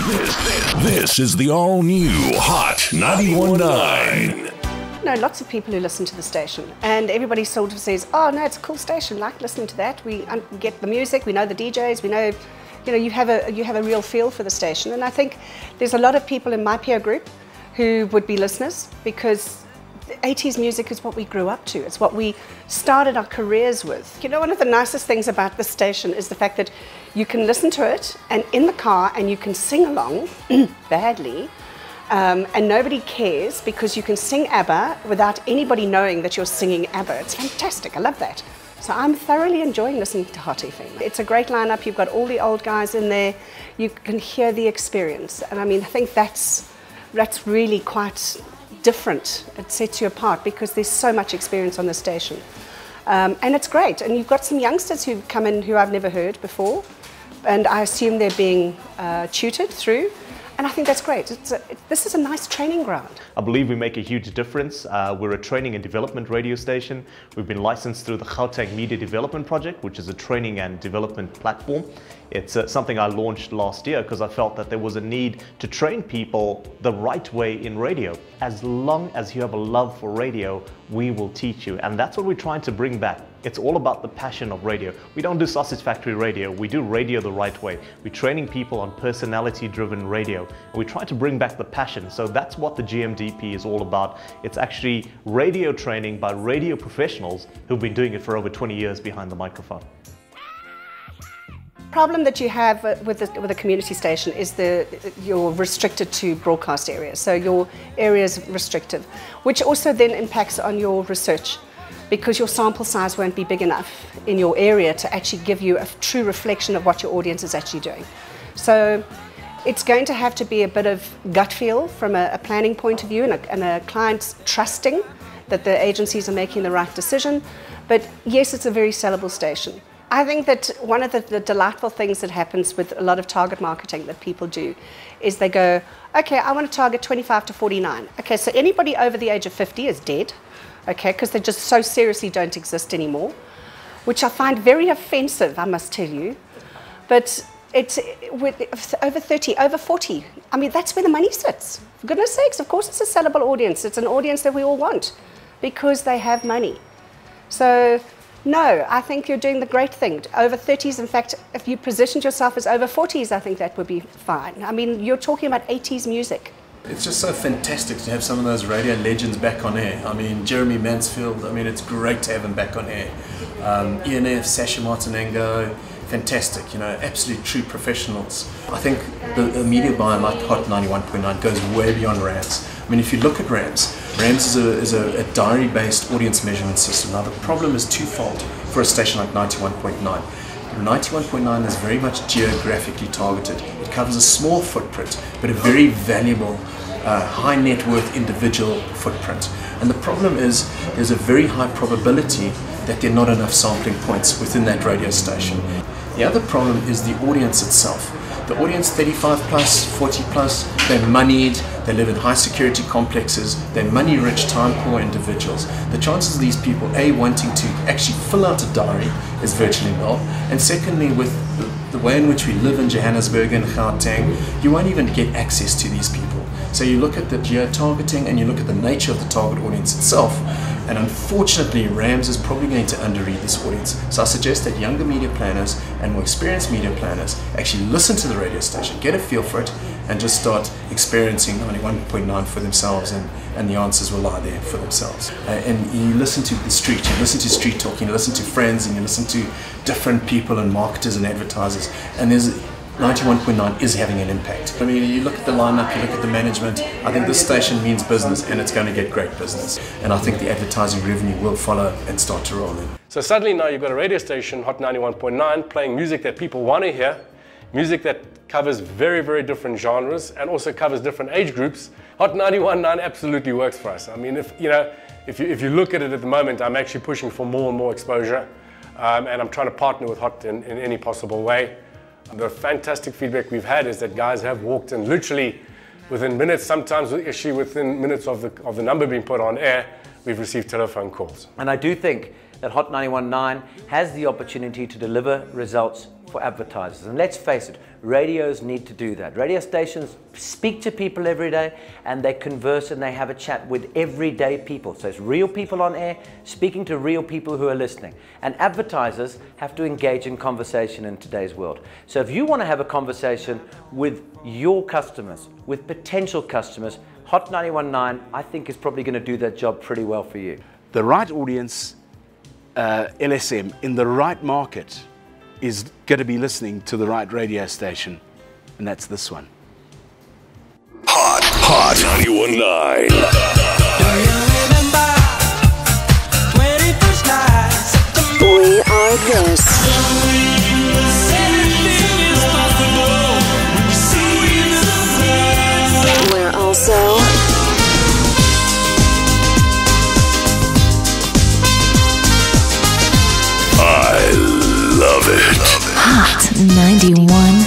This is the all-new Hot 91.9. You know, lots of people who listen to the station, and everybody sort of says, oh no, it's a cool station, like listening to that. We get the music, we know the DJs, we know, you know, you have a real feel for the station. And I think there's a lot of people in my peer group who would be listeners, because the 80s music is what we grew up to. It's what we started our careers with. You know, one of the nicest things about this station is the fact that you can listen to it and in the car, and you can sing along badly. And nobody cares, because you can sing ABBA without anybody knowing that you're singing ABBA. It's fantastic, I love that. So I'm thoroughly enjoying listening to Hot FM. It's a great lineup, you've got all the old guys in there, you can hear the experience. And I mean, I think that's really quite different. It sets you apart because there's so much experience on the station. And it's great, and you've got some youngsters who've come in who I've never heard before, and I assume they're being tutored through. And I think that's great. This is a nice training ground. I believe we make a huge difference. We're a training and development radio station. We've been licensed through the Gauteng Media Development Project, which is a training and development platform. It's something I launched last year because I felt that there was a need to train people the right way in radio. As long as you have a love for radio, we will teach you. And that's what we're trying to bring back. It's all about the passion of radio. We don't do sausage factory radio. We do radio the right way. We're training people on personality-driven radio. And we try to bring back the passion. So that's what the GMDP is all about. It's actually radio training by radio professionals who've been doing it for over 20 years behind the microphone. Problem that you have with a community station is you're restricted to broadcast areas. So your area is restrictive, which also then impacts on your research, because your sample size won't be big enough in your area to actually give you a true reflection of what your audience is actually doing. So it's going to have to be a bit of gut feel from a planning point of view, and a client trusting that the agencies are making the right decision. But yes, it's a very sellable station. I think that one of the delightful things that happens with a lot of target marketing that people do is they go, okay, I want to target 25 to 49. Okay, so anybody over the age of 50 is dead, okay, because they just so seriously don't exist anymore, which I find very offensive, I must tell you. But it's with over 30, over 40, I mean, that's where the money sits. For goodness sakes, of course it's a sellable audience. It's an audience that we all want because they have money. So no, I think you're doing the great thing. Over 30s, in fact, if you positioned yourself as over 40s, I think that would be fine. I mean, you're talking about 80s music. It's just so fantastic to have some of those radio legends back on air. I mean, Jeremy Mansfield, I mean, it's great to have him back on air. ENF, Sasha Martinengo, fantastic, you know, absolute true professionals. I think the media buy like Hot 91.9 goes way beyond RAMS. I mean, if you look at RAMS is a diary-based audience measurement system. Now, the problem is twofold for a station like 91.9. 91.9 is very much geographically targeted. It covers a small footprint, but a very valuable, high net worth individual footprint. And the problem is there's a very high probability that there are not enough sampling points within that radio station. The other problem is the audience itself. The audience 35 plus, 40 plus, they're moneyed, they live in high security complexes, they're money rich, time poor individuals. The chances of these people, A, wanting to actually fill out a diary is virtually nil, and secondly, with the way in which we live in Johannesburg and Gauteng, you won't even get access to these people. So you look at the geo-targeting and you look at the nature of the target audience itself, and unfortunately RAMS is probably going to underread this audience. So I suggest that younger media planners and more experienced media planners actually listen to the radio station, get a feel for it, and just start experiencing 91.9 for themselves, and the answers will lie there for themselves. And you listen to the street, you listen to street talk, you listen to friends, and you listen to different people and marketers and advertisers, and there's 91.9 is having an impact. I mean, you look at the lineup, you look at the management, I think this station means business, and it's going to get great business. And I think the advertising revenue will follow and start to roll in. So suddenly now you've got a radio station, Hot 91.9, playing music that people want to hear, music that covers very, very different genres and also covers different age groups. Hot 91.9 absolutely works for us. I mean, if you look at it at the moment, I'm actually pushing for more and more exposure, and I'm trying to partner with Hot in any possible way. The fantastic feedback we've had is that guys have walked in literally within minutes, sometimes actually within minutes of the number being put on air, we've received telephone calls. And I do think that Hot 91.9 has the opportunity to deliver results for advertisers. And let's face it, radios need to do that. Radio stations speak to people every day, and they converse and they have a chat with everyday people. So it's real people on air speaking to real people who are listening. And advertisers have to engage in conversation in today's world. So if you want to have a conversation with your customers, with potential customers, Hot 91.9 I think is probably going to do that job pretty well for you. The right audience, LSM, in the right market is going to be listening to the right radio station, and that's this one. Hot 91.9. We are this. We're also I love it. Hot 91.9.